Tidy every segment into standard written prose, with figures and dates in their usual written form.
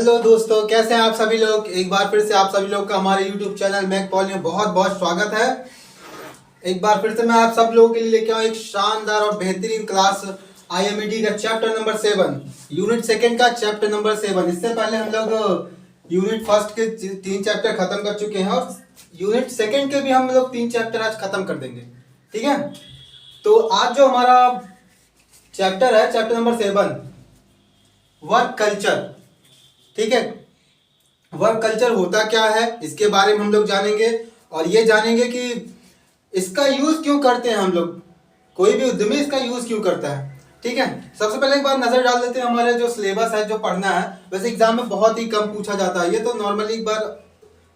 Hello दोस्तों, कैसे हैं आप सभी लोग। एक बार फिर से आप सभी लोग का हमारे YouTube चैनल मैक पॉली में बहुत बहुत स्वागत है। एक बार फिर से मैं आप सब लोगों के लिए लेके आऊँ एक शानदार और बेहतरीन क्लास IMED का चैप्टर नंबर 7, यूनिट सेकंड का चैप्टर नंबर 7। इससे पहले हम लोग यूनिट फर्स्ट के 3 चैप्टर खत्म कर चुके हैं और यूनिट सेकंड के भी हम लोग 3 चैप्टर आज खत्म कर देंगे। ठीक है, तो आज जो हमारा चैप्टर है, चैप्टर नंबर 7, वर्क कल्चर। ठीक है, वर्क कल्चर होता क्या है इसके बारे में हम लोग जानेंगे और ये जानेंगे कि इसका यूज क्यों करते हैं हम लोग, कोई भी उद्यमी इसका यूज क्यों करता है। ठीक है, सबसे पहले एक बार नजर डाल देते हैं हमारे जो सिलेबस है, जो पढ़ना है। वैसे एग्जाम में बहुत ही कम पूछा जाता है, ये तो नॉर्मली एक बार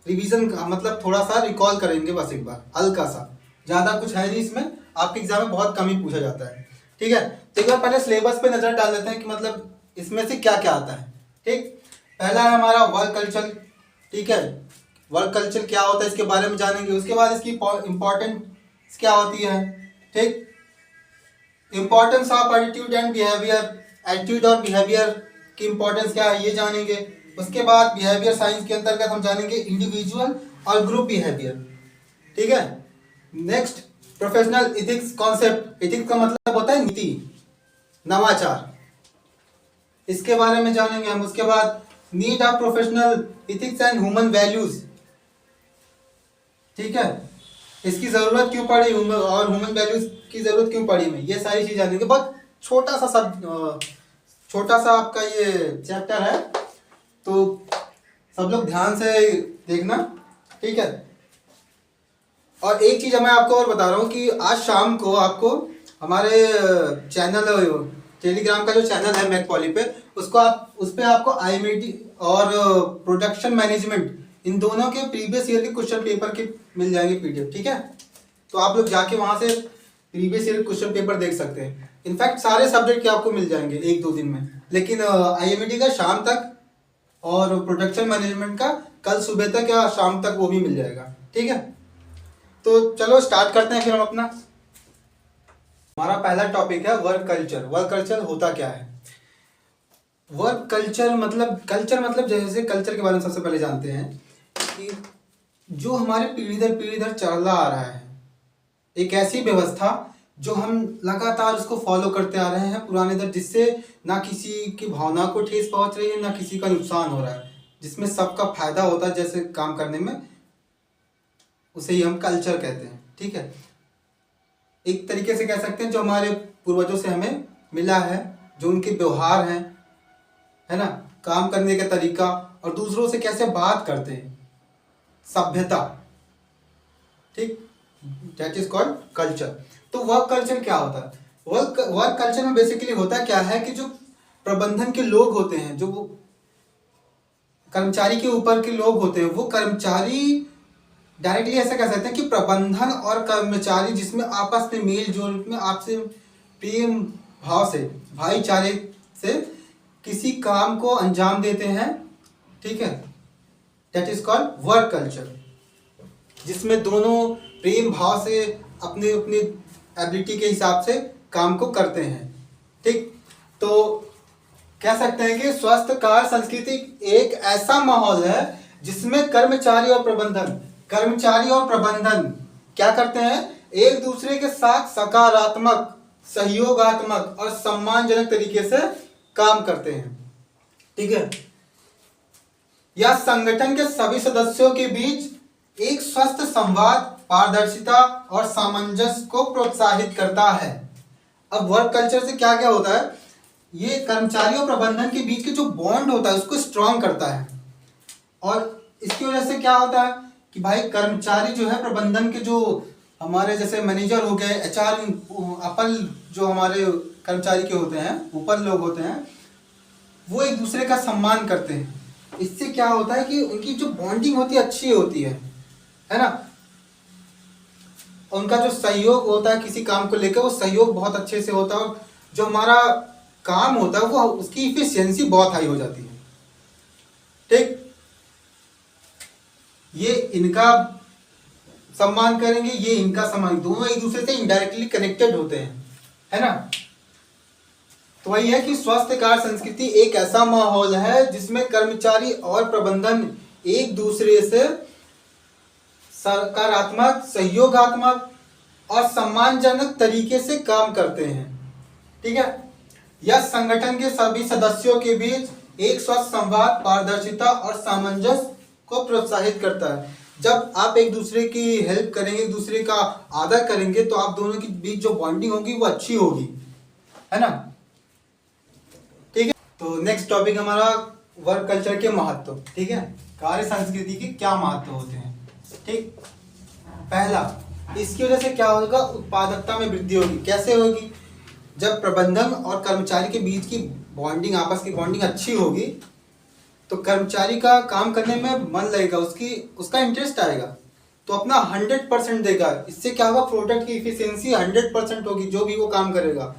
रिवीजन मतलब थोड़ा सा रिकॉल करेंगे, बस एक बार हल्का सा, ज्यादा कुछ है नहीं इसमें। आपके एग्जाम में बहुत कम ही पूछा जाता है। ठीक है, तो एक बार पहले सिलेबस पे नजर डाल देते हैं कि मतलब इसमें से क्या क्या आता है। ठीक, पहला है हमारा वर्क कल्चर। ठीक है, वर्क कल्चर क्या होता है इसके बारे में जानेंगे। उसके बाद इसकी इंपॉर्टेंस क्या होती है। ठीक, importance of attitude and behaviour, attitude और बिहेवियर की इंपॉर्टेंस क्या है ये जानेंगे। उसके बाद बिहेवियर साइंस के अंतर्गत हम जानेंगे इंडिविजुअल और ग्रुप बिहेवियर। ठीक है, next professional ethics concept. Ethics का मतलब होता है नीति, नवाचार, इसके बारे में जानेंगे हम। उसके बाद need of professional ethics and human values. ठीक है, इसकी जरूरत क्यों पड़ी और ह्यूमन वैल्यूज की जरूरत क्यों पड़ी हमें, ये सारी चीज जानेंगे। बहुत छोटा सा आपका ये चैप्टर है, तो सब लोग ध्यान से देखना। ठीक है, और एक चीज मैं आपको और बता रहा हूँ कि आज शाम को आपको हमारे चैनल टेलीग्राम का जो चैनल है मैक पॉली पे, उस पे आपको IMED और प्रोडक्शन मैनेजमेंट, इन दोनों के प्रीवियस ईयर के क्वेश्चन पेपर के मिल जाएंगे PDF। ठीक है, तो आप लोग जाके वहां से प्रीवियस ईयर क्वेश्चन पेपर देख सकते हैं। इनफैक्ट सारे सब्जेक्ट के आपको मिल जाएंगे 1-2 दिन में, लेकिन IMED का शाम तक और प्रोडक्शन मैनेजमेंट का कल सुबह तक या शाम तक वो भी मिल जाएगा। ठीक है, तो चलो स्टार्ट करते हैं फिर हम अपना। हमारा पहला टॉपिक है वर्क कल्चर। वर्क कल्चर होता क्या है। वर्क कल्चर मतलब जैसे कल्चर के बारे में सबसे पहले जानते हैं कि जो हमारे पीढ़ी दर चला आ रहा है, एक ऐसी व्यवस्था जो हम लगातार उसको फॉलो करते आ रहे हैं पुराने दर, जिससे ना किसी की भावना को ठेस पहुंच रही है, ना किसी का नुकसान हो रहा है, जिसमें सबका फायदा होता है जैसे काम करने में, उसे ही हम कल्चर कहते हैं। ठीक है, एक तरीके से कह सकते हैं जो हमारे पूर्वजों से हमें मिला है, जो उनके व्यवहार हैं, है ना, काम करने का तरीका और दूसरों से कैसे बात करते हैं, सभ्यता। ठीक, दैट इज कॉल्ड कल्चर। तो वर्क कल्चर क्या होता है। वर्क कल्चर में बेसिकली होता क्या है कि जो प्रबंधन के लोग होते हैं, जो वो कर्मचारी के ऊपर के लोग होते हैं, वो कर्मचारी डायरेक्टली ऐसा कह सकते हैं कि प्रबंधन और कर्मचारी जिसमें आपस में मेल जोल में आपसे प्रेम भाव से, भाईचारे से किसी काम को अंजाम देते हैं। ठीक है, that is called work culture, जिसमें दोनों प्रेम भाव से अपने अपनी एबिलिटी के हिसाब से काम को करते हैं। ठीक, तो कह सकते हैं कि स्वस्थ कार्य संस्कृति एक ऐसा माहौल है जिसमें कर्मचारी और प्रबंधन क्या करते हैं, एक दूसरे के साथ सकारात्मक, सहयोगात्मक और सम्मानजनक तरीके से काम करते हैं। ठीक है, यह संगठन के सभी सदस्यों के बीच एक स्वस्थ संवाद, पारदर्शिता और सामंजस्य को प्रोत्साहित करता है। अब वर्क कल्चर से क्या क्या होता है, ये कर्मचारी और प्रबंधन के बीच के जो बॉन्ड होता है उसको स्ट्रांग करता है। और इसकी वजह से क्या होता है कि भाई कर्मचारी जो है, प्रबंधन के जो हमारे जैसे मैनेजर हो गए, HR, अपर जो हमारे कर्मचारी के होते हैं, ऊपर लोग होते हैं, वो एक दूसरे का सम्मान करते हैं। इससे क्या होता है कि उनकी जो बॉन्डिंग होती है अच्छी होती है ना। उनका जो सहयोग होता है किसी काम को लेकर, वो सहयोग बहुत अच्छे से होता है और जो हमारा काम होता है वो उसकी इफिशियंसी बहुत हाई हो जाती है। ठीक, ये इनका सम्मान करेंगे, ये इनका सम्मान, दोनों एक दूसरे से इनडायरेक्टली कनेक्टेड होते हैं, है ना। तो वही है कि स्वस्थ कार्य संस्कृति एक ऐसा माहौल है जिसमें कर्मचारी और प्रबंधन एक दूसरे से सकारात्मक, सहयोगात्मक और सम्मानजनक तरीके से काम करते हैं। ठीक है, यह संगठन के सभी सदस्यों के बीच एक स्वस्थ संवाद, पारदर्शिता और सामंजस्य को प्रोत्साहित करता है। जब आप एक दूसरे की हेल्प करेंगे, एक दूसरे का आदर करेंगे, तो आप दोनों के बीच जो बॉन्डिंग होगी वो अच्छी होगी, है ना। ठीक है, तो नेक्स्ट टॉपिक हमारा वर्क कल्चर के महत्व। ठीक है, कार्य संस्कृति के क्या महत्व होते हैं। ठीक, पहला, इसकी वजह से क्या होगा, उत्पादकता में वृद्धि होगी। कैसे होगी, जब प्रबंधन और कर्मचारी के बीच की बॉन्डिंग, आपस की बॉन्डिंग अच्छी होगी तो कर्मचारी का काम करने में मन लगेगा, उसका इंटरेस्ट आएगा, तो अपना 100% देगा। इससे क्या होगा, प्रोडक्ट की इफिशियंसी 100% होगी, जो भी वो काम करेगा,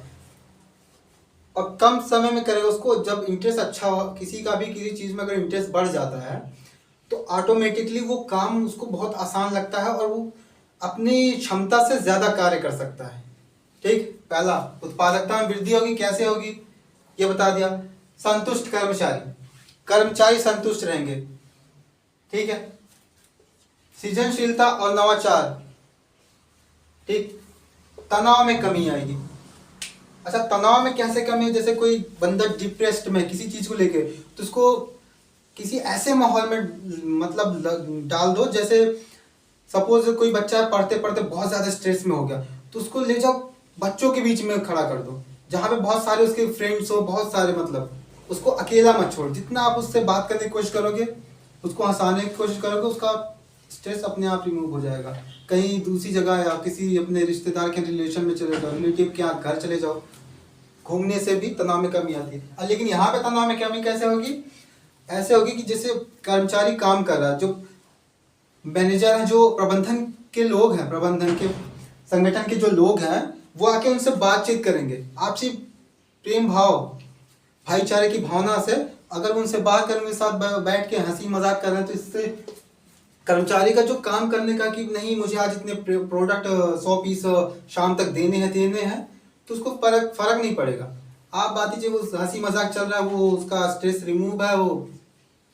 और कम समय में करेगा उसको। जब इंटरेस्ट अच्छा हो, किसी का भी किसी चीज़ में अगर इंटरेस्ट बढ़ जाता है तो ऑटोमेटिकली वो काम उसको बहुत आसान लगता है और वो अपनी क्षमता से ज़्यादा कार्य कर सकता है। ठीक, पहला, उत्पादकता में वृद्धि होगी। कैसे होगी, ये बता दिया। संतुष्ट कर्मचारी संतुष्ट रहेंगे। ठीक है, सृजनशीलता और नवाचार। ठीक, तनाव में कमी आएगी। अच्छा, तनाव में कैसे कमी है, जैसे कोई बंदा डिप्रेस्ड में किसी चीज को लेके, तो उसको किसी ऐसे माहौल में मतलब डाल दो, जैसे सपोज कोई बच्चा पढ़ते पढ़ते बहुत ज्यादा स्ट्रेस में हो गया, तो उसको ले जाओ बच्चों के बीच में खड़ा कर दो, जहाँ पे बहुत सारे उसके फ्रेंड्स हो, बहुत सारे, मतलब उसको अकेला मत छोड़। जितना आप उससे बात करने की कोशिश करोगे, उसको हंसाने की कोशिश करोगे, उसका स्ट्रेस अपने आप रिमूव हो जाएगा। कहीं दूसरी जगह या किसी अपने रिश्तेदार के रिलेशन में चले जाओ, रिलेटिव के यहाँ घर चले जाओ, घूमने से भी तनाव में कमी आती है। लेकिन यहाँ पे तनाव में कमी कैसे होगी, ऐसे होगी कि जैसे कर्मचारी काम कर रहा है, जो मैनेजर है, जो प्रबंधन के लोग हैं, प्रबंधन के संगठन के जो लोग हैं, वो आके उनसे बातचीत करेंगे, आपसी प्रेम भाव, भाईचारे की भावना से अगर उनसे बात करेंगे, साथ बैठ के हंसी मजाक कर रहे हैं, तो इससे कर्मचारी का जो काम करने का कि नहीं मुझे आज इतने प्रोडक्ट 100 पीस शाम तक देने हैं, तो उसको फर्क नहीं पड़ेगा। आप बात कीजिए, वो हंसी मजाक चल रहा है, वो उसका स्ट्रेस रिमूव है, वो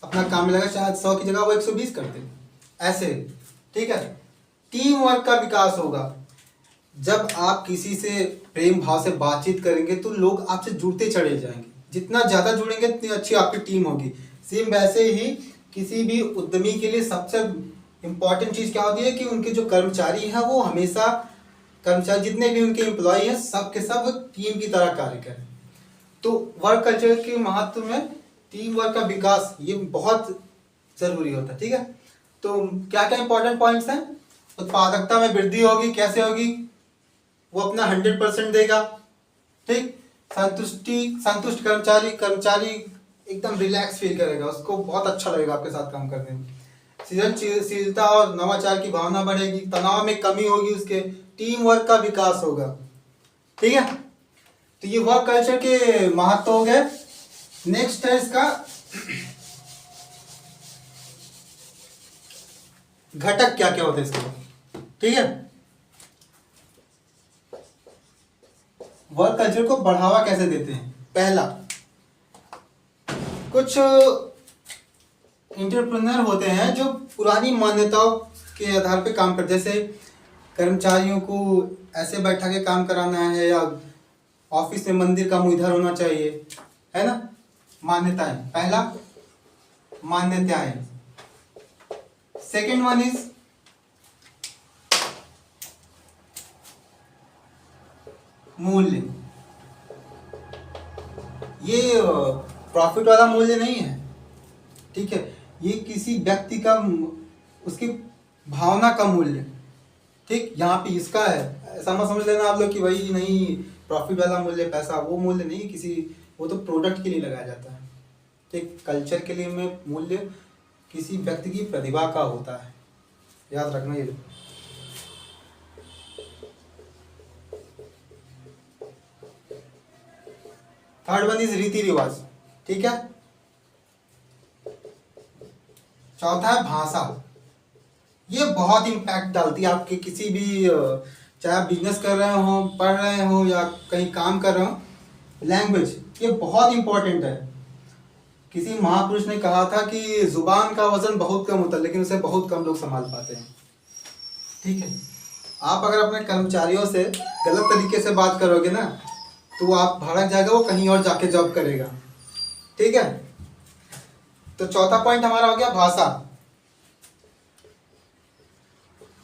अपना काम में लगा, शायद 100 की जगह वो 120 करते ऐसे। ठीक है, टीम वर्क का विकास होगा। जब आप किसी से प्रेम भाव से बातचीत करेंगे तो लोग आपसे जुड़ते चले जाएंगे, जितना ज्यादा जुड़ेंगे उतनी अच्छी आपकी टीम होगी। सेम वैसे ही किसी भी उद्यमी के लिए सबसे इम्पोर्टेंट चीज क्या होती है कि उनके जो कर्मचारी हैं वो हमेशा, कर्मचारी जितने भी उनके एम्प्लॉय हैं, सब के सब टीम की तरह कार्य करें। तो वर्क कल्चर के महत्व में टीम वर्क का विकास ये बहुत जरूरी होता है। ठीक है, तो क्या क्या इंपॉर्टेंट पॉइंट्स हैं, उत्पादकता में वृद्धि होगी। कैसे होगी, वो अपना 100% देगा। ठीक, संतुष्ट कर्मचारी एकदम रिलैक्स फील करेगा, उसको बहुत अच्छा लगेगा आपके साथ काम करने में। सृजनशीलता और नवाचार की भावना बढ़ेगी, तनाव में कमी होगी, उसके टीम वर्क का विकास होगा। ठीक है, तो ये वर्क कल्चर के महत्व हो गए। नेक्स्ट है इसका घटक, क्या क्या होते हैं इसके। ठीक है, वर्क कल्चर को बढ़ावा कैसे देते हैं। पहला, कुछ एंटरप्रेन्योर होते हैं जो पुरानी मान्यताओं के आधार पे काम करते हैं, जैसे कर्मचारियों को ऐसे बैठा के काम कराना है, या ऑफिस में मंदिर का मुंह इधर होना चाहिए, है ना। मान्यताएं, पहला मान्यताएं। सेकेंड वन इज मूल्य। ये प्रॉफिट वाला मूल्य नहीं है। ठीक है, ये किसी व्यक्ति का, उसकी भावना का मूल्य। ठीक, यहाँ पे इसका है, ऐसा मत समझ लेना आप लोग कि भाई नहीं प्रॉफिट वाला मूल्य पैसा, वो मूल्य नहीं, किसी वो तो प्रोडक्ट के लिए लगाया जाता है। ठीक, कल्चर के लिए में मूल्य किसी व्यक्ति की प्रतिभा का होता है, याद रखना ये। थर्ड वन इज रीति रिवाज। ठीक है, चौथा है भाषा। ये बहुत इम्पैक्ट डालती है आपके किसी भी, चाहे आप बिजनेस कर रहे हो, पढ़ रहे हो, या कहीं काम कर रहे हो। लैंग्वेज, ये बहुत इंपॉर्टेंट है। किसी महापुरुष ने कहा था कि जुबान का वजन बहुत कम होता है, लेकिन उसे बहुत कम लोग संभाल पाते हैं। ठीक है, आप अगर अपने कर्मचारियों से गलत तरीके से बात करोगे ना, तो वो आप भड़क जाएगा, वो कहीं और जाके जॉब करेगा। ठीक है, तो चौथा पॉइंट हमारा हो गया भाषा।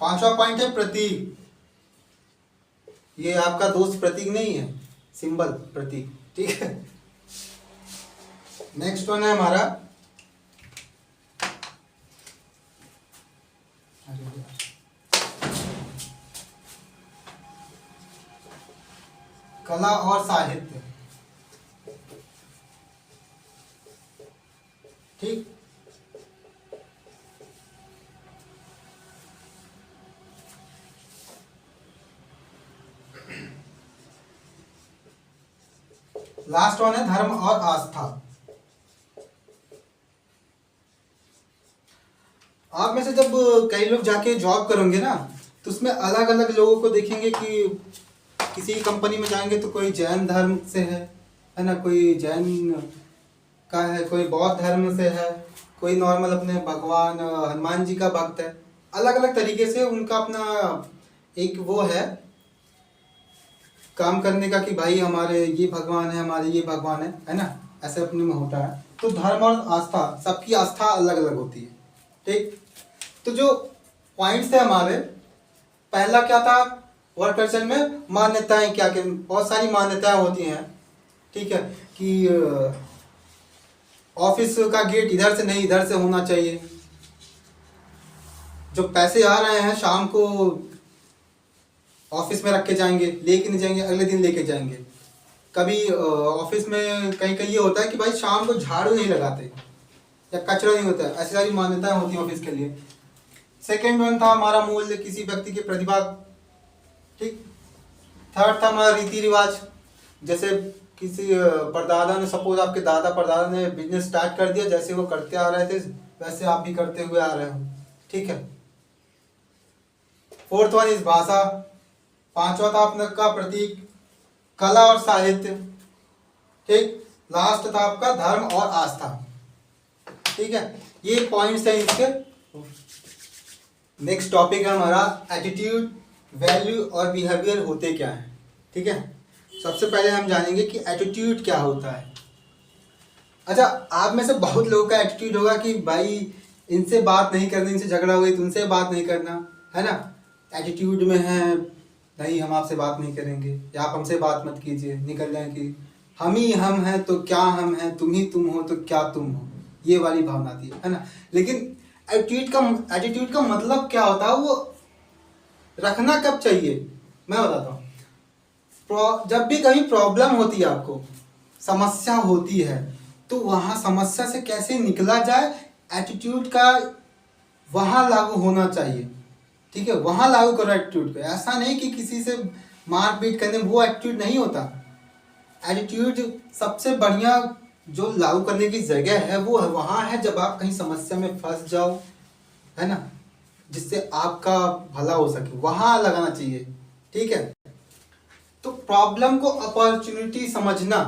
पांचवा पॉइंट है प्रतीक। ये आपका दोस्त प्रतीक नहीं है, सिंबल, प्रतीक। ठीक है, नेक्स्ट वन है हमारा कला और साहित्य। ठीक, लास्ट वन है धर्म और आस्था। आप में से जब कई लोग जाके जॉब करेंगे ना, तो उसमें अलग अलग लोगों को देखेंगे कि किसी कंपनी में जाएंगे तो कोई जैन धर्म से है ना, कोई जैन का है, कोई बौद्ध धर्म से है, कोई नॉर्मल अपने भगवान हनुमान जी का भक्त है। अलग अलग तरीके से उनका अपना एक वो है काम करने का कि भाई हमारे ये भगवान है, हमारे ये भगवान है ना, ऐसे अपने में होता है। तो धर्म और आस्था, सबकी आस्था अलग अलग होती है। ठीक, तो जो पॉइंट्स है हमारे, पहला क्या था, वर्क कल्चर में मान्यताएं क्या क्या, बहुत सारी मान्यताएं होती हैं। ठीक है, कि ऑफिस का गेट इधर से नहीं इधर से होना चाहिए, जो पैसे आ रहे हैं शाम को ऑफिस में रख के जाएंगे, लेके नहीं जाएंगे, अगले दिन लेके जाएंगे। कभी ऑफिस में कहीं कहीं ये होता है कि भाई शाम को झाड़ू नहीं लगाते या कचरा नहीं होता है, ऐसी सारी मान्यताएं होती हैं ऑफिस के लिए। सेकेंड वन था हमारा मूल्य, किसी व्यक्ति की प्रतिभा। ठीक, थर्ड था हमारा रीति रिवाज, जैसे किसी परदादा ने, सपोज आपके दादा परदादा ने बिजनेस स्टार्ट कर दिया, जैसे वो करते आ रहे थे वैसे आप भी करते हुए आ रहे हो। ठीक है, फोर्थ वन इस भाषा। पांचवा था अपने का प्रतीक, कला और साहित्य। ठीक, लास्ट था आपका धर्म और आस्था। ठीक है, ये पॉइंट्स हैं इसके। नेक्स्ट टॉपिक है हमारा एटीट्यूड, वैल्यू और बिहेवियर होते क्या है। ठीक है, सबसे पहले हम जानेंगे कि एटीट्यूड क्या होता है। अच्छा, आप में से बहुत लोगों का एटीट्यूड होगा कि भाई इनसे बात नहीं करनी, इनसे झगड़ा हो गई तो उनसे बात नहीं करना, है ना। एटीट्यूड में है नहीं, हम आपसे बात नहीं करेंगे, या आप हमसे बात मत कीजिए, निकल जाए कि हम ही हम हैं तो क्या हम हैं, तुम ही तुम हो तो क्या तुम हो, ये वाली भावना थी, है ना। लेकिन एटीट्यूड का मतलब क्या होता है, वो रखना कब चाहिए मैं बताता हूँ। जब भी कहीं प्रॉब्लम होती है, आपको समस्या होती है, तो वहाँ समस्या से कैसे निकला जाए, एटीट्यूड का वहाँ लागू होना चाहिए। ठीक है, वहाँ लागू करो एटीट्यूड को। ऐसा नहीं कि किसी से मारपीट करने, वो एटीट्यूड नहीं होता। एटीट्यूड सबसे बढ़िया जो लागू करने की जगह है वो वहाँ है जब आप कहीं समस्या में फंस जाओ, है ना, जिससे आपका भला हो सके, वहाँ लगाना चाहिए। ठीक है, तो प्रॉब्लम को अपॉर्चुनिटी समझना,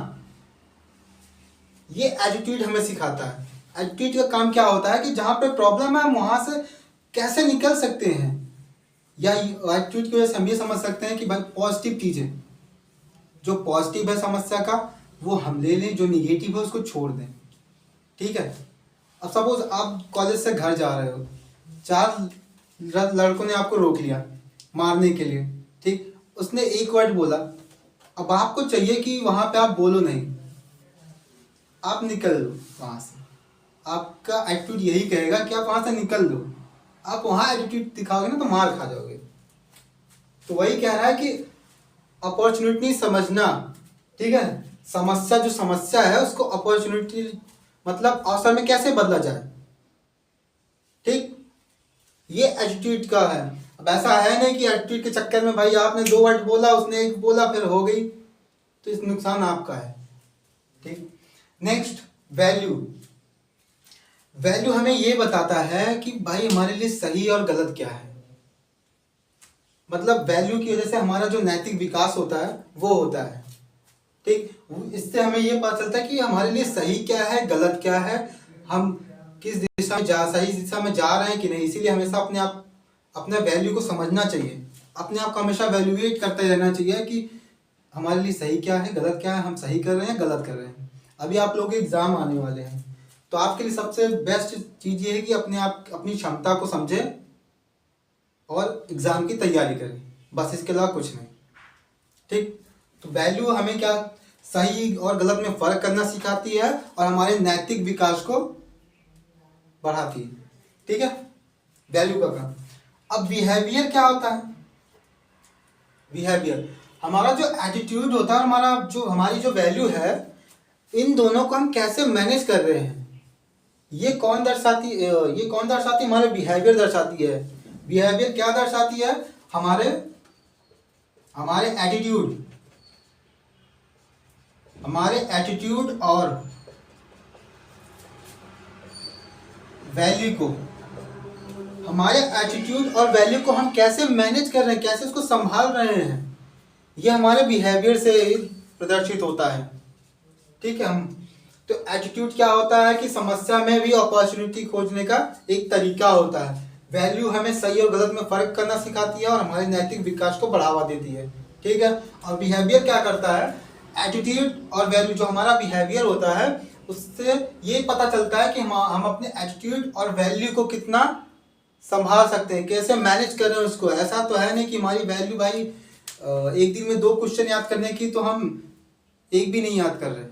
ये एटीट्यूड हमें सिखाता है। एटीट्यूड का काम क्या होता है कि जहाँ पे प्रॉब्लम है हम वहाँ से कैसे निकल सकते हैं, या एटीट्यूड की वजह से हम ये समझ सकते हैं कि भाई पॉजिटिव चीज़ें, जो पॉजिटिव है समस्या का वो हम ले लें, जो निगेटिव है उसको छोड़ दें। ठीक है, अब सपोज आप कॉलेज से घर जा रहे हो, 4 लड़कों ने आपको रोक लिया मारने के लिए। ठीक, उसने एक वर्ड बोला, अब आपको चाहिए कि वहां पे आप बोलो नहीं, आप निकल लो वहां से। आपका एटीट्यूड यही कहेगा कि आप वहां से निकल लो। आप वहां एटीट्यूड दिखाओगे ना तो मार खा जाओगे। तो वही कह रहा है कि अपॉर्चुनिटी समझना। ठीक है, समस्या जो समस्या है उसको अपॉर्चुनिटी मतलब अवसर में कैसे बदला जाए। ठीक, ये एटीट्यूड का है। अब ऐसा है नहीं कि एटीट्यूड के चक्कर में भाई आपने 2 वर्ड बोला, उसने 1 बोला, फिर हो गई, तो इस नुकसान आपका है। ठीक, नेक्स्ट वैल्यू। वैल्यू हमें ये बताता है कि भाई हमारे लिए सही और गलत क्या है। मतलब वैल्यू की वजह से हमारा जो नैतिक विकास होता है वो होता है। ठीक, इससे हमें ये पता चलता है कि हमारे लिए सही क्या है, गलत क्या है, हम किस दिशा में सही दिशा में जा रहे हैं कि नहीं। इसीलिए हमेशा अपने वैल्यू को समझना चाहिए, अपने आप को हमेशा वैल्यूएट करते रहना चाहिए कि हमारे लिए सही क्या है, गलत क्या है, हम सही कर रहे हैं, गलत कर रहे हैं। अभी आप लोगों के एग्जाम आने वाले हैं, तो आपके लिए सबसे बेस्ट चीज़ ये है कि अपनी क्षमता को समझें और एग्ज़ाम की तैयारी करें, बस इसके अलावा कुछ नहीं। ठीक, तो वैल्यू हमें क्या सही और गलत में फ़र्क करना सिखाती है और हमारे नैतिक विकास को बढ़ाती है। ठीक है, वैल्यू का काम। अब बिहेवियर क्या होता है? बिहेवियर हमारा जो एटीट्यूड होता है, हमारी जो वैल्यू है, इन दोनों को हम कैसे मैनेज कर रहे हैं, ये कौन दर्शाती हमारे बिहेवियर दर्शाती है। बिहेवियर क्या दर्शाती है? हमारे एटीट्यूड और वैल्यू को, हम कैसे मैनेज कर रहे हैं, कैसे उसको संभाल रहे हैं, ये हमारे बिहेवियर से प्रदर्शित होता है। ठीक है, तो एटीट्यूड क्या होता है कि समस्या में भी अपॉर्चुनिटी खोजने का एक तरीका होता है। वैल्यू हमें सही और गलत में फर्क करना सिखाती है और हमारे नैतिक विकास को बढ़ावा देती है। ठीक है, और बिहेवियर क्या करता है? एटीट्यूड और वैल्यू, जो हमारा बिहेवियर होता है, उससे ये पता चलता है कि हम अपने एटीट्यूड और वैल्यू को कितना संभाल सकते हैं, कैसे मैनेज कर रहे हैं उसको। ऐसा तो है नहीं कि हमारी वैल्यू भाई एक दिन में 2 क्वेश्चन याद करने की, तो हम एक भी नहीं याद कर रहे।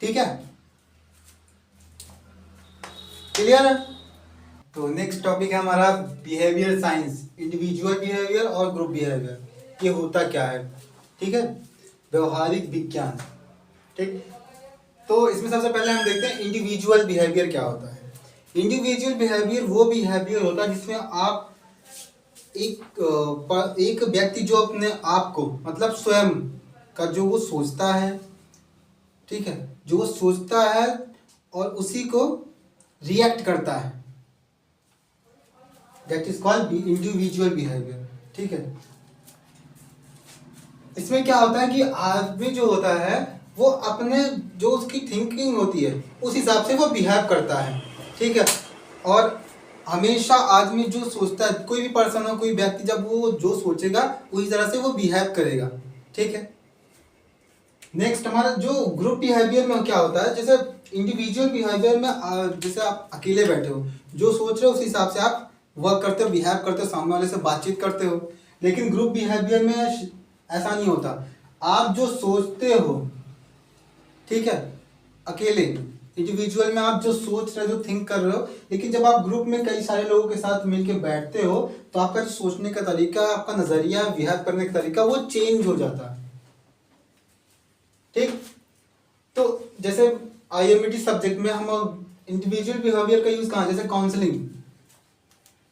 ठीक है, क्लियर है? तो नेक्स्ट टॉपिक है हमारा बिहेवियर साइंस, इंडिविजुअल बिहेवियर और ग्रुप बिहेवियर। ये होता क्या है? ठीक है, व्यवहारिक विज्ञान। ठीक, तो इसमें सबसे पहले हम देखते हैं इंडिविजुअल बिहेवियर क्या होता है। इंडिविजुअल बिहेवियर वो बिहेवियर होता है जिसमें आप एक व्यक्ति जो अपने आप को, मतलब स्वयं का जो वो सोचता है, ठीक है, जो वो सोचता है और उसी को रिएक्ट करता है, that is called individual behaviour. ठीक है, इसमें क्या होता है कि आदमी जो होता है वो अपने जो उसकी थिंकिंग होती है उस हिसाब से वो बिहेव करता है। ठीक है, और हमेशा आदमी जो सोचता है, कोई भी पर्सन हो, कोई व्यक्ति, जब वो जो सोचेगा उसी तरह से वो बिहेव करेगा। ठीक है, नेक्स्ट हमारा जो ग्रुप बिहेवियर में क्या होता है, जैसे इंडिविजुअल बिहेवियर में जैसे आप अकेले बैठे हो, जो सोच रहे हो उस हिसाब से आप वर्क करते हो, बिहेव करते हो, सामने वाले से बातचीत करते हो। लेकिन ग्रुप बिहेवियर में ऐसा नहीं होता। आप जो सोचते हो, ठीक है, अकेले इंडिविजुअल में आप जो सोच रहे हो, जो थिंक कर रहे हो, लेकिन जब आप ग्रुप में कई सारे लोगों के साथ मिलके बैठते हो तो आपका जो सोचने का तरीका, आपका नजरिया, बिहेव करने का तरीका वो चेंज हो जाता है। ठीक, तो जैसे IMT सब्जेक्ट में हम इंडिविजुअल बिहेवियर का यूज कहाँ, जैसे काउंसलिंग,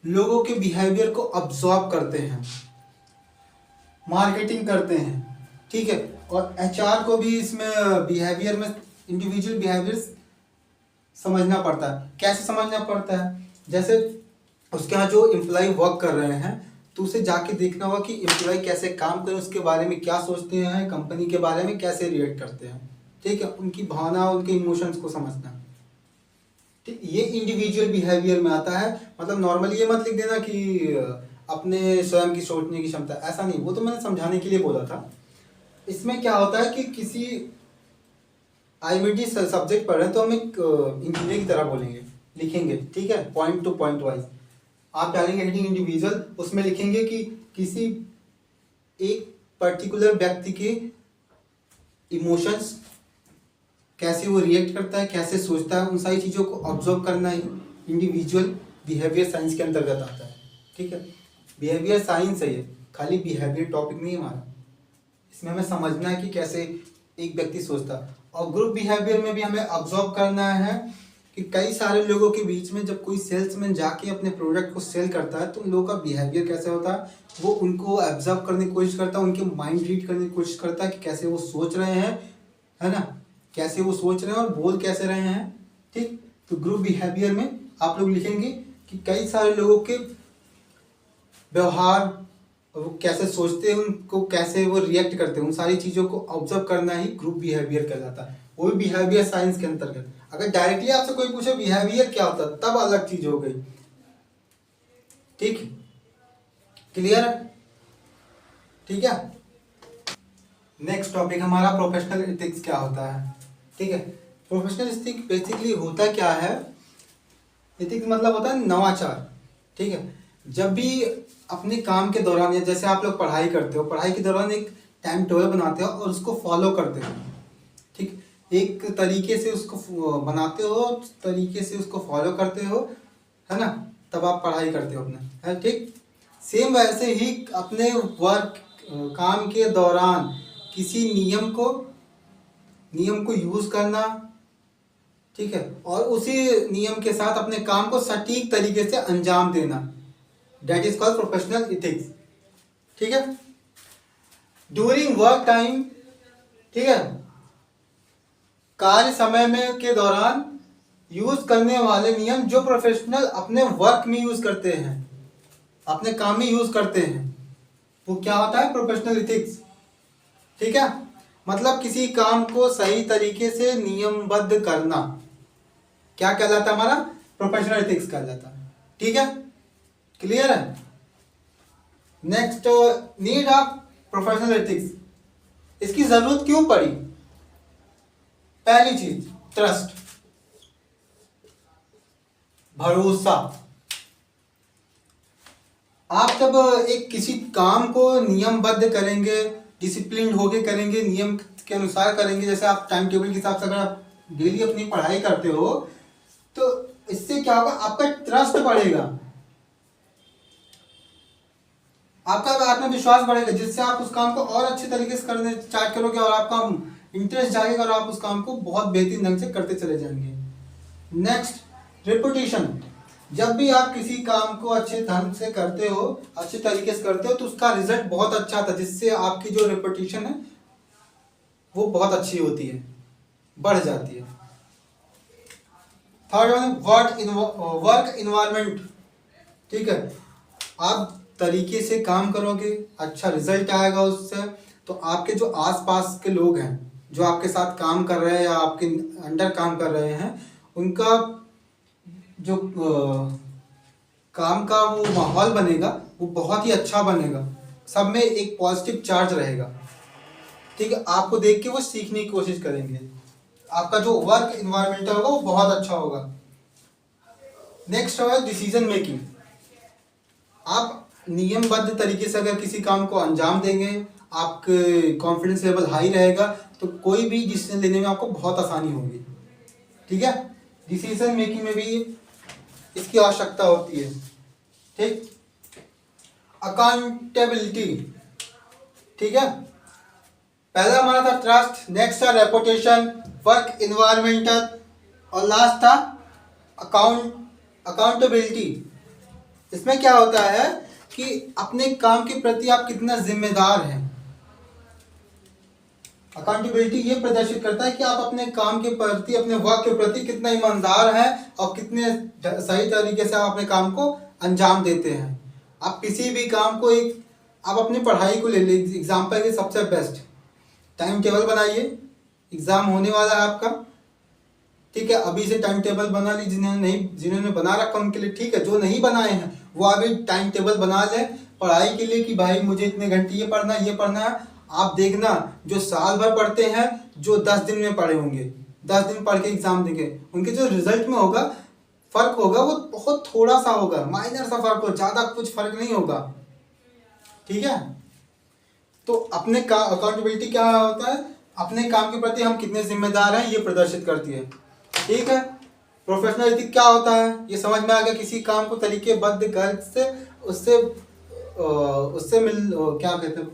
लोगों के बिहेवियर को ऑब्जर्व करते हैं, मार्केटिंग करते हैं। ठीक है, और HR को भी इसमें बिहेवियर में इंडिविजुअल बिहेवियर समझना पड़ता है। कैसे समझना पड़ता है? जैसे उसके यहाँ जो एम्प्लॉय वर्क कर रहे हैं, तो उसे जाके देखना होगा कि एम्प्लॉय कैसे काम करें, उसके बारे में क्या सोचते हैं, कंपनी के बारे में कैसे रिएक्ट करते हैं। ठीक है, उनकी भावना, उनके इमोशंस को समझना। ठीक, ये इंडिविजुअल बिहेवियर में आता है। मतलब नॉर्मली ये मत लिख देना कि अपने स्वयं की सोचने की क्षमता, ऐसा नहीं, वो तो मैंने समझाने के लिए बोला था। इसमें क्या होता है कि किसी IMT सब्जेक्ट पढ़ रहे हैं तो हम एक इंजीनियर की तरह बोलेंगे, लिखेंगे। ठीक है, पॉइंट टू पॉइंट वाइज आप डालेंगे हेडिंग इंडिविजुअल, उसमें लिखेंगे कि किसी एक पर्टिकुलर व्यक्ति के इमोशंस, कैसे वो रिएक्ट करता है, कैसे सोचता है, उन सारी चीज़ों को ऑब्जर्व करना ही इंडिविजुअल बिहेवियर साइंस के अंतर्गत आता है। ठीक है, बिहेवियर साइंस है ये, खाली बिहेवियर टॉपिक नहीं हमारा। इसमें हमें समझना है कि कैसे एक व्यक्ति सोचता है। और ग्रुप बिहेवियर में भी हमें ऑब्जर्व करना है कि कई सारे लोगों के बीच में जब कोई सेल्समैन जाके अपने प्रोडक्ट को सेल करता है तो उन लोगों का बिहेवियर कैसे होता है, वो उनको ऑब्जर्व करने की कोशिश करता है, उनके माइंड रीड करने की कोशिश करता है कि कैसे वो सोच रहे हैं, है ना, कैसे वो सोच रहे हैं और बोल कैसे रहे हैं। ठीक, तो ग्रुप बिहेवियर में आप लोग लिखेंगे कि कई सारे लोगों के व्यवहार, और वो कैसे सोचते हैं, उनको कैसे वो रिएक्ट करते हैं, उन सारी चीज़ों को ऑब्जर्व करना ही ग्रुप बिहेवियर कहलाता है। वो भी बिहेवियर साइंस के अंतर्गत। अगर डायरेक्टली आपसे कोई पूछे बिहेवियर क्या होता है, तब अलग चीज हो गई। ठीक, क्लियर है? ठीक है। नेक्स्ट टॉपिक हमारा प्रोफेशनल एथिक्स क्या होता है। ठीक है, प्रोफेशनल एथिक्स बेसिकली होता क्या है, एथिक्स मतलब होता है नवाचार। ठीक है, जब भी अपने काम के दौरान या जैसे आप लोग पढ़ाई करते हो, पढ़ाई के दौरान एक टाइम टेबल बनाते हो और उसको फॉलो करते हो। ठीक, एक तरीके से उसको बनाते हो, तरीके से उसको फॉलो करते हो, है ना, तब आप पढ़ाई करते हो अपना, है ठीक। सेम वैसे ही अपने वर्क काम के दौरान किसी नियम को यूज करना, ठीक है, और उसी नियम के साथ अपने काम को सटीक तरीके से अंजाम देना, that is called professional ethics. ठीक है, ड्यूरिंग वर्क टाइम, ठीक है, कार्य समय में के दौरान यूज करने वाले नियम जो प्रोफेशनल अपने वर्क में यूज करते हैं, अपने काम में यूज करते हैं, वो क्या होता है, प्रोफेशनल इथिक्स। ठीक है, मतलब किसी काम को सही तरीके से नियमबद्ध करना क्या कहलाता है, हमारा प्रोफेशनल एथिक्स कहलाता है। ठीक है, क्लियर है। Next, need of professional ethics, इसकी जरूरत क्यों पड़ी। पहली चीज, ट्रस्ट, भरोसा। आप जब एक किसी काम को नियमबद्ध करेंगे, डिसिप्लिन होके करेंगे, नियम के अनुसार करेंगे, जैसे आप टाइम टेबल के हिसाब से अगर आप डेली अपनी पढ़ाई करते हो, तो इससे क्या होगा, आपका ट्रस्ट बढ़ेगा, आपका आत्मविश्वास बढ़ेगा, जिससे आप उस काम को और अच्छे तरीके से करने स्टार्ट करोगे और आपका इंटरेस्ट जागेगा और आप उस काम को बहुत बेहतरीन ढंग से करते चले जाएंगे। Next, reputation. जब भी आप किसी काम को अच्छे ढंग से करते हो, अच्छे तरीके से करते हो, तो उसका रिजल्ट बहुत अच्छा आता है, जिससे आपकी जो रेपुटेशन है वो बहुत अच्छी होती है, बढ़ जाती है। Third one, work environment. ठीक है, आप तरीके से काम करोगे, अच्छा रिजल्ट आएगा उससे, तो आपके जो आसपास के लोग हैं, जो आपके साथ काम कर रहे हैं या आपके अंडर काम कर रहे हैं, उनका जो काम का वो माहौल बनेगा वो बहुत ही अच्छा बनेगा, सब में एक पॉजिटिव चार्ज रहेगा। ठीक है, आपको देख के वो सीखने की कोशिश करेंगे, आपका जो वर्क इन्वायरमेंट होगा वो बहुत अच्छा होगा। नेक्स्ट है डिसीजन मेकिंग। आप नियमबद्ध तरीके से अगर किसी काम को अंजाम देंगे, आपके कॉन्फिडेंस लेवल हाई रहेगा, तो कोई भी डिसीजन लेने में आपको बहुत आसानी होगी। ठीक है, डिसीजन मेकिंग में भी इसकी आवश्यकता होती है। ठीक, अकाउंटेबिलिटी। ठीक है, पहला हमारा था ट्रस्ट, नेक्स्ट था रेपुटेशन, वर्क इन्वायरमेंटल, और लास्ट था अकाउंटेबिलिटी। इसमें क्या होता है कि अपने काम के प्रति आप कितना जिम्मेदार हैं। अकाउंटेबिलिटी ये प्रदर्शित करता है कि आप अपने काम के प्रति, अपने वर्क के प्रति कितना ईमानदार हैं और कितने सही तरीके से आप अपने काम को अंजाम देते हैं। आप किसी भी काम को, आप अपनी पढ़ाई को ले लीजिए एग्जाम्पल के, सबसे बेस्ट टाइम टेबल बनाइए, एग्जाम होने वाला है आपका। ठीक है, अभी से टाइम टेबल बना लीजिए, जिन्होंने बना रखा उनके लिए ठीक है, जो नहीं बनाए हैं वो अभी टाइम टेबल बना लें पढ़ाई के लिए कि भाई मुझे इतने घंटे ये पढ़ना है। आप देखना, जो साल भर पढ़ते हैं, जो 10 दिन में पढ़े होंगे, 10 दिन पढ़ के एग्जाम देंगे, उनके जो रिजल्ट में होगा फर्क होगा, वो बहुत थोड़ा सा होगा, माइनर सा फर्क हो, ज़्यादा कुछ फर्क नहीं होगा। ठीक है, तो अपने का अकाउंटेबिलिटी क्या होता है, अपने काम के प्रति हम कितने जिम्मेदार हैं, ये प्रदर्शित करती है। ठीक है, प्रोफेशनल एथिक्स क्या होता है, ये समझ में आ गया। किसी काम को तरीकेबद्ध कर से उससे क्या कहते हैं,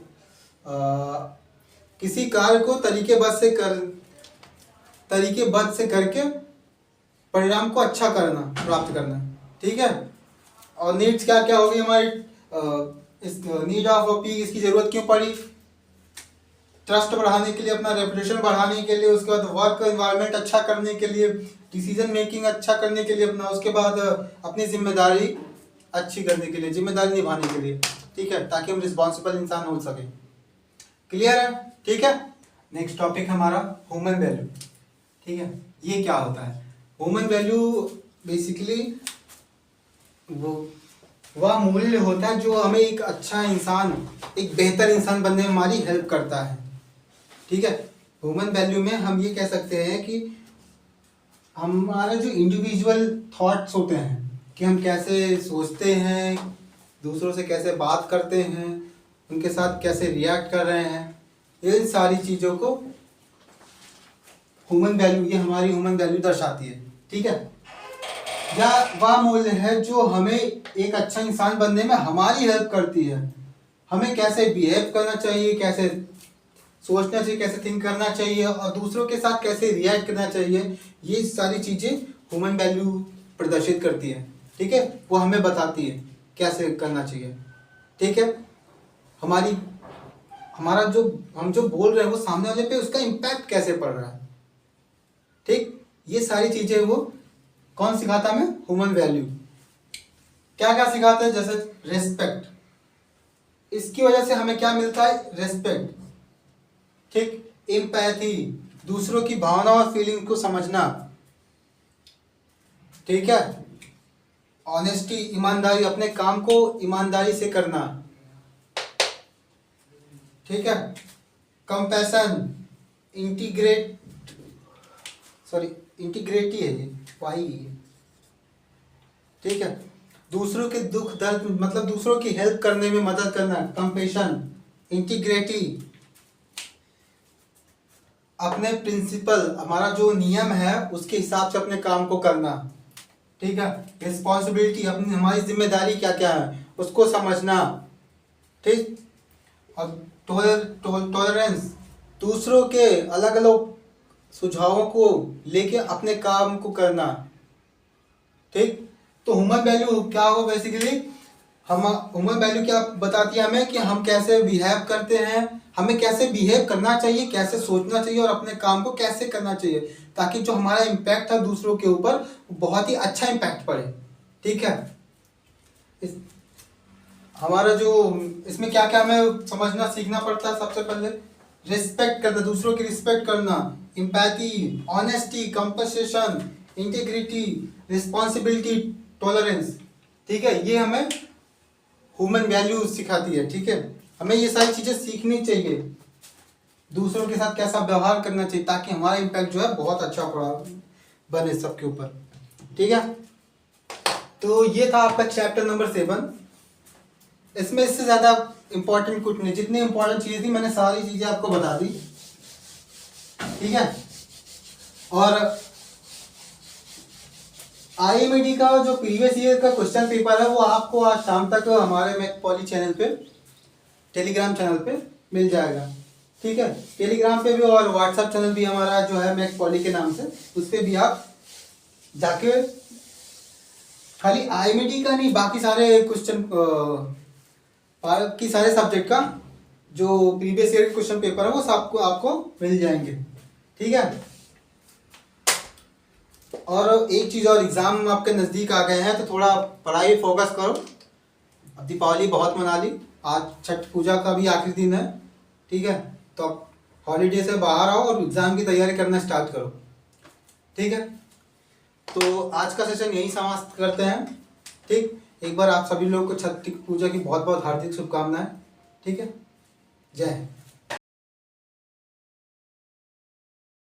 किसी कार्य को तरीकेबद्ध से करके परिणाम को अच्छा करना, प्राप्त करना। ठीक है, और नीड्स क्या क्या होगी हमारी, इस नीड ऑफ पी, इसकी जरूरत क्यों पड़ी, ट्रस्ट बढ़ाने के लिए, अपना रेपुटेशन बढ़ाने के लिए, उसके बाद वर्क एनवायरनमेंट अच्छा करने के लिए, डिसीजन मेकिंग अच्छा करने के लिए अपना, उसके बाद अपनी जिम्मेदारी अच्छी करने के लिए, जिम्मेदारी निभाने के लिए। ठीक है, ताकि हम रिस्पॉन्सिबल इंसान हो सके। क्लियर है? ठीक है। नेक्स्ट टॉपिक हमारा ह्यूमन वैल्यू। ठीक है, ये क्या होता है? ह्यूमन वैल्यू बेसिकली वह मूल्य होता है जो हमें एक अच्छा इंसान, एक बेहतर इंसान बनने में हमारी हेल्प करता है। ठीक है, ह्यूमन वैल्यू में हम ये कह सकते हैं कि हमारे जो इंडिविजुअल थॉट्स होते हैं कि हम कैसे सोचते हैं, दूसरों से कैसे बात करते हैं, उनके साथ कैसे रिएक्ट कर रहे हैं, इन सारी चीज़ों को ह्यूमन वैल्यू, ये हमारी ह्यूमन वैल्यू दर्शाती है। ठीक है, या वह मूल्य है जो हमें एक अच्छा इंसान बनने में हमारी हेल्प करती है। हमें कैसे बिहेव करना चाहिए, कैसे सोचना चाहिए, कैसे थिंक करना चाहिए और दूसरों के साथ कैसे रिएक्ट करना चाहिए, ये सारी चीज़ें ह्यूमन वैल्यू प्रदर्शित करती है। ठीक है, वो हमें बताती है कैसे करना चाहिए। ठीक है, हमारा जो हम जो बोल रहे हैं वो सामने वाले पे उसका इम्पैक्ट कैसे पड़ रहा है। ठीक, ये सारी चीज़ें वो कौन सिखाता हमें? Human value. क्या क्या सिखाता है? जैसे रेस्पेक्ट, इसकी वजह से हमें क्या मिलता है? रेस्पेक्ट। ठीक, एम्पैथी, दूसरों की भावना और फीलिंग को समझना। ठीक है, ऑनेस्टी, ईमानदारी, अपने काम को ईमानदारी से करना। ठीक है, कंपैशन, इंटीग्रिटी है ये, वाही है। ठीक है, दूसरों के दुख दर्द, मतलब दूसरों की हेल्प करने में मदद करना, कंपैशन, इंटीग्रिटी, अपने प्रिंसिपल, हमारा जो नियम है उसके हिसाब से अपने काम को करना। ठीक है, रिस्पॉन्सिबिलिटी, अपनी हमारी जिम्मेदारी क्या क्या है उसको समझना। ठीक, और टॉलरेंस, दूसरों के अलग अलग सुझावों को लेके अपने काम को करना। ठीक, तो ह्यूमन वैल्यू क्या हो? बेसिकली हम ह्यूमन वैल्यू क्या बताती है हमें कि हम कैसे बिहेव करते हैं, हमें कैसे बिहेव करना चाहिए, कैसे सोचना चाहिए और अपने काम को कैसे करना चाहिए, ताकि जो हमारा इम्पैक्ट है दूसरों के ऊपर बहुत ही अच्छा इम्पैक्ट पड़े। ठीक है, हमारा जो इसमें क्या क्या हमें समझना सीखना पड़ता है? सबसे पहले रिस्पेक्ट करना, दूसरों की रिस्पेक्ट करना, empathy, honesty, compensation, integrity, responsibility, tolerance. ठीक है, ये हमें ह्यूमन वैल्यू सिखाती है। ठीक है, हमें ये सारी चीज़ें सीखनी चाहिए, दूसरों के साथ कैसा व्यवहार करना चाहिए, ताकि हमारा इम्पैक्ट जो है बहुत अच्छा बने सबके ऊपर। ठीक है, तो ये था आपका चैप्टर नंबर 7। इसमें इससे ज़्यादा इम्पोर्टेंट कुछ नहीं, जितनी इम्पोर्टेंट चीज़ थी मैंने सारी चीज़ें आपको बता दी। ठीक है, और IMD का जो प्रीवियस ईयर का क्वेश्चन पेपर है वो आपको आज शाम तक हमारे मैक पॉली चैनल पे, टेलीग्राम चैनल पे मिल जाएगा। ठीक है, टेलीग्राम पे भी और व्हाट्सएप चैनल भी हमारा जो है मैक पॉली के नाम से, उस पर भी आप जाके खाली IMD का नहीं, बाकी सारे क्वेश्चन, बाकी सारे सब्जेक्ट का जो प्रीवियस ईयर के क्वेश्चन पेपर है वो सबको आपको मिल जाएंगे। ठीक है, और एक चीज़ और, एग्ज़ाम आपके नज़दीक आ गए हैं तो थोड़ा पढ़ाई फोकस करो। अब दीपावली बहुत मना ली, आज छठ पूजा का भी आखिरी दिन है। ठीक है, तो अब हॉलीडे से बाहर आओ और एग्ज़ाम की तैयारी करना स्टार्ट करो। ठीक है, तो आज का सेशन यहीं समाप्त करते हैं। ठीक, एक बार आप सभी लोगों को छठ पूजा की बहुत बहुत हार्दिक शुभकामनाएं। ठीक है, जय हिंद।